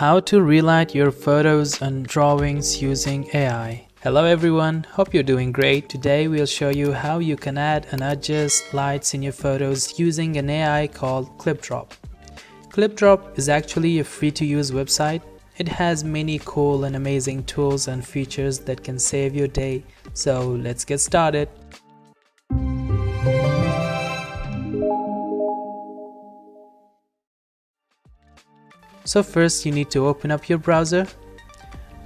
How to relight your photos and drawings using AI. Hello everyone, hope you're doing great. Today we'll show you how you can add and adjust lights in your photos using an AI called ClipDrop. ClipDrop is actually a free-to-use website. It has many cool and amazing tools and features that can save your day. So let's get started. So first you need to open up your browser,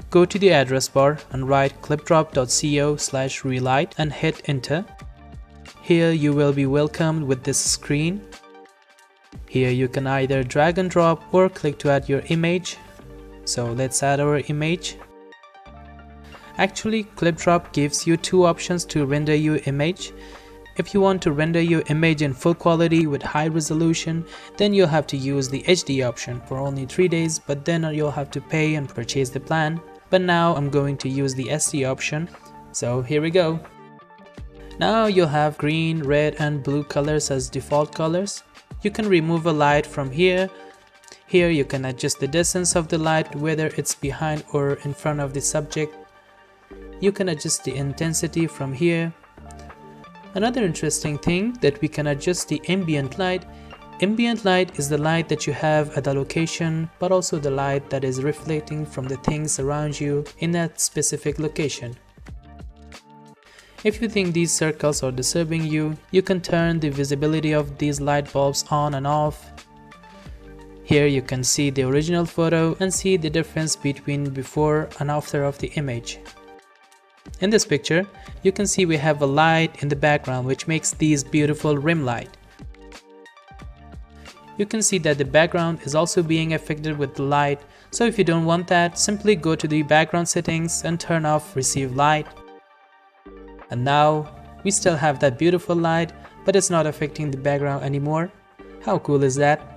go to the address bar and write clipdrop.co/relight and hit enter. Here you will be welcomed with this screen. Here you can either drag and drop or click to add your image. So let's add our image. Actually, ClipDrop gives you two options to render your image. If you want to render your image in full quality with high resolution, then you'll have to use the HD option for only 3 days, but then you'll have to pay and purchase the plan. But now I'm going to use the SD option, so here we go. Now you'll have green, red and blue colors as default colors. You can remove a light from here. Here you can adjust the distance of the light, whether it's behind or in front of the subject. You can adjust the intensity from here. Another interesting thing that we can adjust the ambient light. Ambient light is the light that you have at the location, but also the light that is reflecting from the things around you in that specific location. If you think these circles are disturbing you, you can turn the visibility of these light bulbs on and off. Here you can see the original photo and see the difference between before and after of the image. In this picture, you can see we have a light in the background which makes these beautiful rim light. You can see that the background is also being affected with the light, so if you don't want that, simply go to the background settings and turn off receive light. And now, we still have that beautiful light, but it's not affecting the background anymore. How cool is that?